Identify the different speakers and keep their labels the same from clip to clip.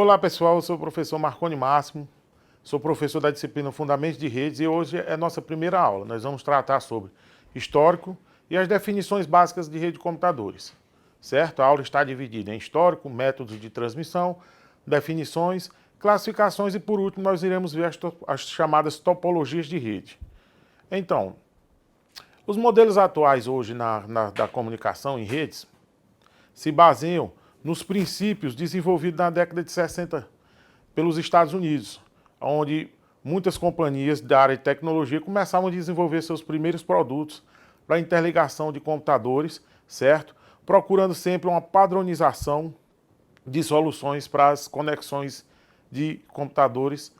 Speaker 1: Olá pessoal, eu sou o professor Marconi Máximo, sou professor da disciplina Fundamentos de Redes e hoje é nossa primeira aula. Nós vamos tratar sobre histórico e as definições básicas de rede de computadores, certo? A aula está dividida em histórico, métodos de transmissão, definições, classificações e por último nós iremos ver as chamadas topologias de rede. Então, os modelos atuais hoje da comunicação em redes se baseiam nos princípios desenvolvidos na década de 60 pelos Estados Unidos, onde muitas companhias da área de tecnologia começavam a desenvolver seus primeiros produtos para interligação de computadores, certo? Procurando sempre uma padronização de soluções para as conexões de computadores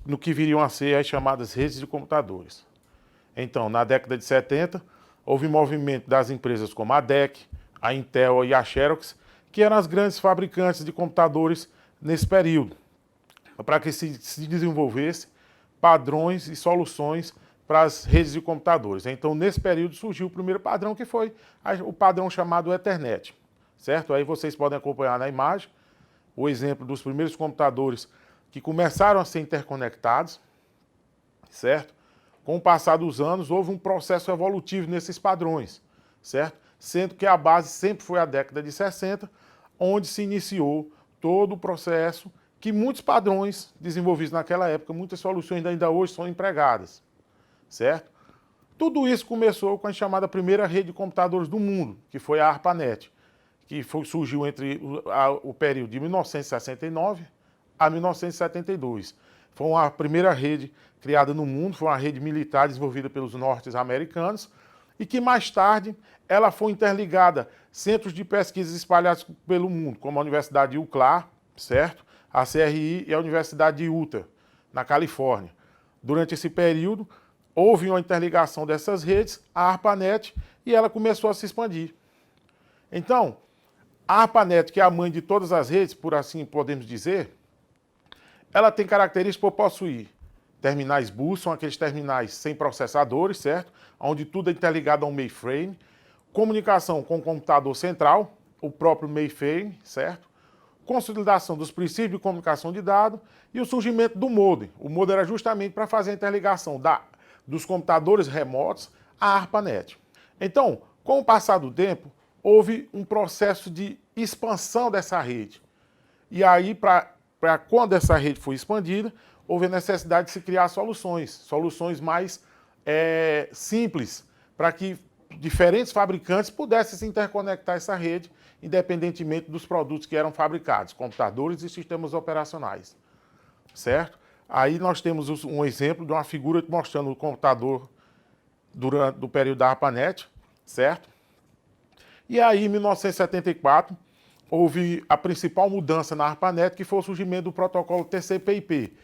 Speaker 1: no que viriam a ser as chamadas redes de computadores. Então, na década de 70, houve movimento das empresas como a DEC, a Intel e a Xerox, que eram as grandes fabricantes de computadores nesse período, para que se desenvolvesse padrões e soluções para as redes de computadores. Então, nesse período surgiu o primeiro padrão, que foi o padrão chamado Ethernet, certo? Aí vocês podem acompanhar na imagem o exemplo dos primeiros computadores que começaram a ser interconectados, certo? Com o passar dos anos, houve um processo evolutivo nesses padrões, certo? Sendo que a base sempre foi a década de 60, onde se iniciou todo o processo que muitos padrões desenvolvidos naquela época, muitas soluções ainda hoje são empregadas, certo? Tudo isso começou com a chamada primeira rede de computadores do mundo, que foi a ARPANET, que surgiu entre o período de 1969 a 1972. Foi a primeira rede criada no mundo, foi uma rede militar desenvolvida pelos norte-americanos e que mais tarde ela foi interligada a centros de pesquisas espalhados pelo mundo, como a Universidade de UCLA, certo? A CRI e a Universidade de Utah, na Califórnia. Durante esse período, houve uma interligação dessas redes, a ARPANET, e ela começou a se expandir. Então, a ARPANET, que é a mãe de todas as redes, por assim podemos dizer, ela tem características por possuir terminais BUS, são aqueles terminais sem processadores, certo? Onde tudo é interligado a um mainframe, comunicação com o computador central, o próprio mainframe, certo? Consolidação dos princípios de comunicação de dados e o surgimento do modem. O modem era justamente para fazer a interligação dos computadores remotos à ARPANET. Então, com o passar do tempo, houve um processo de expansão dessa rede. E aí, para quando essa rede foi expandida, houve a necessidade de se criar soluções mais simples, para que diferentes fabricantes pudessem se interconectar a essa rede, independentemente dos produtos que eram fabricados, computadores e sistemas operacionais, certo? Aí nós temos um exemplo de uma figura mostrando o computador durante o período da ARPANET, certo? E aí, em 1974, houve a principal mudança na ARPANET, que foi o surgimento do protocolo TCP/IP.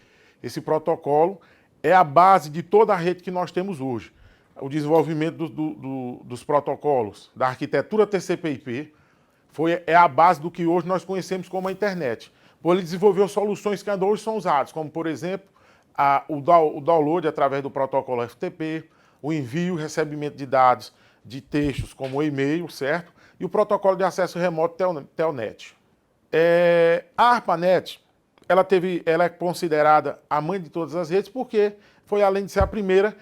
Speaker 1: Esse protocolo é a base de toda a rede que nós temos hoje. O desenvolvimento dos protocolos da arquitetura TCP/IP é a base do que hoje nós conhecemos como a internet. Ele desenvolveu soluções que ainda hoje são usadas, como, por exemplo, o download através do protocolo FTP, o envio e recebimento de dados de textos, como o e-mail, certo? E o protocolo de acesso remoto Telnet. A ARPANET, ela é considerada a mãe de todas as redes porque foi, além de ser a primeira,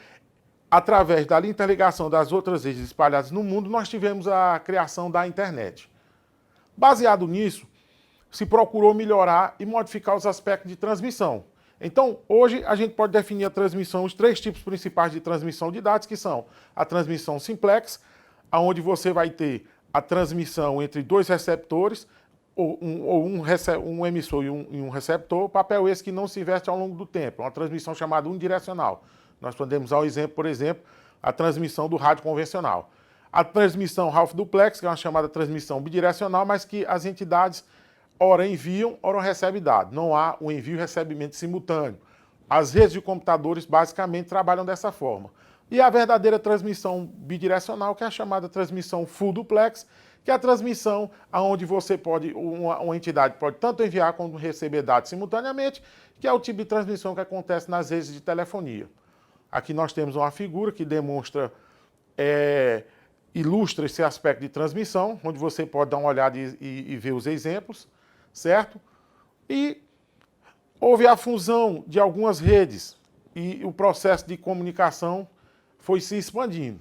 Speaker 1: através da interligação das outras redes espalhadas no mundo, nós tivemos a criação da internet. Baseado nisso, se procurou melhorar e modificar os aspectos de transmissão. Então, hoje a gente pode definir a transmissão, os três tipos principais de transmissão de dados, que são a transmissão simplex, onde você vai ter a transmissão entre dois receptores, ou um emissor e um receptor, papel esse que não se inverte ao longo do tempo, uma transmissão chamada unidirecional. Nós podemos dar um exemplo, por exemplo, a transmissão do rádio convencional. A transmissão half duplex, que é uma chamada transmissão bidirecional, mas que as entidades ora enviam, ora recebem dados. Não há um envio e recebimento simultâneo. As redes de computadores basicamente trabalham dessa forma. E a verdadeira transmissão bidirecional, que é a chamada transmissão full duplex, que é a transmissão onde uma entidade pode tanto enviar como receber dados simultaneamente, que é o tipo de transmissão que acontece nas redes de telefonia. Aqui nós temos uma figura que demonstra, ilustra esse aspecto de transmissão, onde você pode dar uma olhada e ver os exemplos, certo? E houve a fusão de algumas redes e o processo de comunicação foi se expandindo.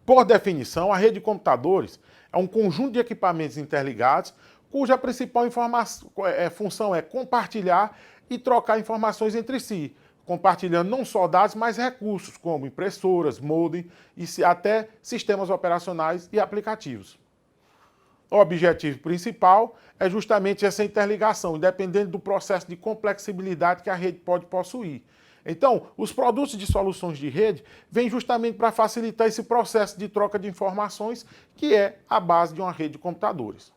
Speaker 1: Por definição, a rede de computadores é um conjunto de equipamentos interligados cuja principal função é compartilhar e trocar informações entre si, compartilhando não só dados, mas recursos como impressoras, modem e até sistemas operacionais e aplicativos. O objetivo principal é justamente essa interligação, independente do processo de complexibilidade que a rede pode possuir. Então, os produtos de soluções de rede vêm justamente para facilitar esse processo de troca de informações, que é a base de uma rede de computadores.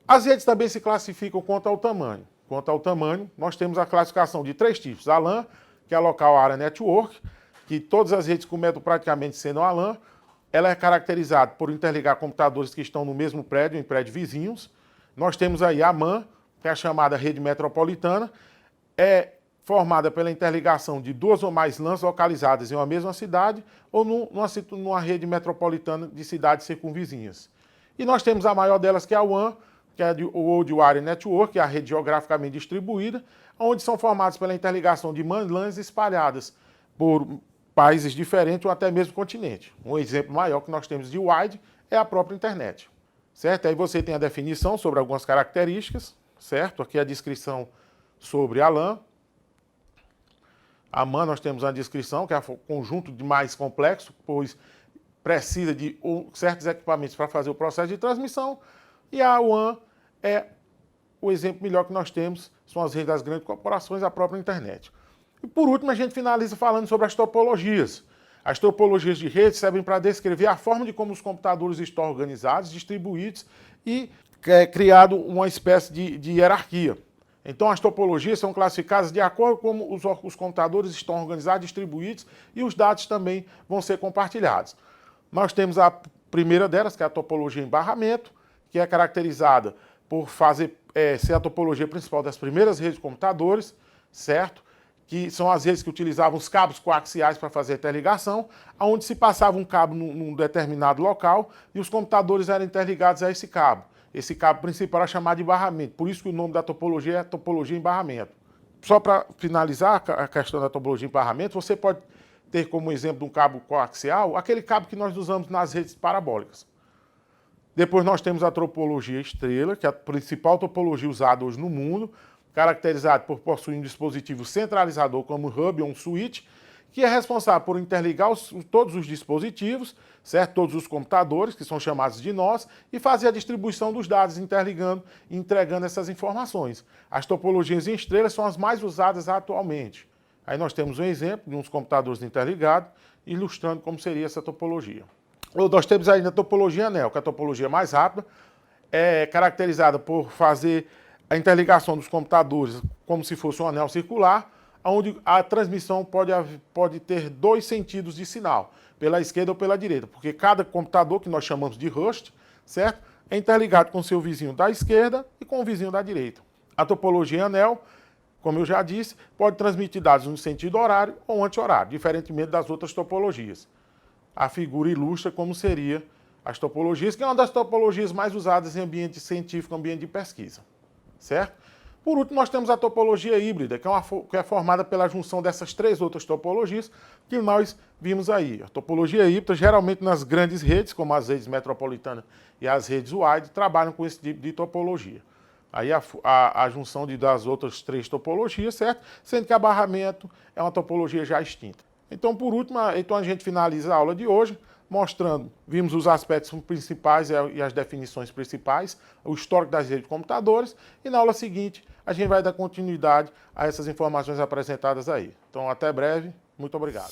Speaker 1: As redes também se classificam quanto ao tamanho. Quanto ao tamanho, nós temos a classificação de 3 tipos. A LAN, que é a Local Area Network, que todas as redes começam praticamente sendo a LAN. Ela é caracterizada por interligar computadores que estão no mesmo prédio, em prédios vizinhos. Nós temos aí a MAN, que é a chamada rede metropolitana, é formada pela interligação de 2 ou mais LANs localizadas em uma mesma cidade ou numa rede metropolitana de cidades circunvizinhas. E nós temos a maior delas, que é a WAN, que é o Wide Area Network, que é a rede geograficamente distribuída, onde são formadas pela interligação de LANs espalhadas por países diferentes ou até mesmo continente. Um exemplo maior que nós temos de wide é a própria internet, certo? Aí você tem a definição sobre algumas características, certo? Aqui a descrição sobre a LAN. A MAN nós temos a descrição, que é um conjunto de mais complexo, pois precisa de certos equipamentos para fazer o processo de transmissão. E a WAN é o exemplo melhor que nós temos, são as redes das grandes corporações, a própria internet. E por último, a gente finaliza falando sobre as topologias. As topologias de rede servem para descrever a forma de como os computadores estão organizados, distribuídos e criado uma espécie de hierarquia. Então, as topologias são classificadas de acordo com como os computadores estão organizados, distribuídos e os dados também vão ser compartilhados. Nós temos a primeira delas, que é a topologia em barramento, que é caracterizada por ser a topologia principal das primeiras redes de computadores, certo? Que são as redes que utilizavam os cabos coaxiais para fazer a interligação, onde se passava um cabo num determinado local e os computadores eram interligados a esse cabo. Esse cabo principal era chamado de barramento, por isso que o nome da topologia é topologia em barramento. Só para finalizar a questão da topologia em barramento, você pode ter como exemplo de um cabo coaxial aquele cabo que nós usamos nas redes parabólicas. Depois nós temos a topologia estrela, que é a principal topologia usada hoje no mundo, caracterizada por possuir um dispositivo centralizador como hub ou um switch, que é responsável por interligar todos os dispositivos, certo? Todos os computadores, que são chamados de nós, e fazer a distribuição dos dados, interligando e entregando essas informações. As topologias em estrelas são as mais usadas atualmente. Aí nós temos um exemplo de uns computadores interligados, ilustrando como seria essa topologia. Nós temos ainda a topologia anel, que é a topologia mais rápida, é caracterizada por fazer a interligação dos computadores como se fosse um anel circular, onde a transmissão pode ter 2 sentidos de sinal, pela esquerda ou pela direita, porque cada computador, que nós chamamos de host, certo? É interligado com o seu vizinho da esquerda e com o vizinho da direita. A topologia anel, como eu já disse, pode transmitir dados no sentido horário ou anti-horário, diferentemente das outras topologias. A figura ilustra como seria as topologias, que é uma das topologias mais usadas em ambiente científico, ambiente de pesquisa, certo? Por último, nós temos a topologia híbrida, que é formada pela junção dessas 3 outras topologias que nós vimos aí. A topologia híbrida, geralmente nas grandes redes, como as redes metropolitanas e as redes wide, trabalham com esse tipo de topologia. Aí a junção das outras 3 topologias, certo? Sendo que a barramento é uma topologia já extinta. Então, por último, a gente finaliza a aula de hoje mostrando, vimos os aspectos principais e as definições principais, o histórico das redes de computadores, e na aula seguinte a gente vai dar continuidade a essas informações apresentadas aí. Então, até breve, muito obrigado.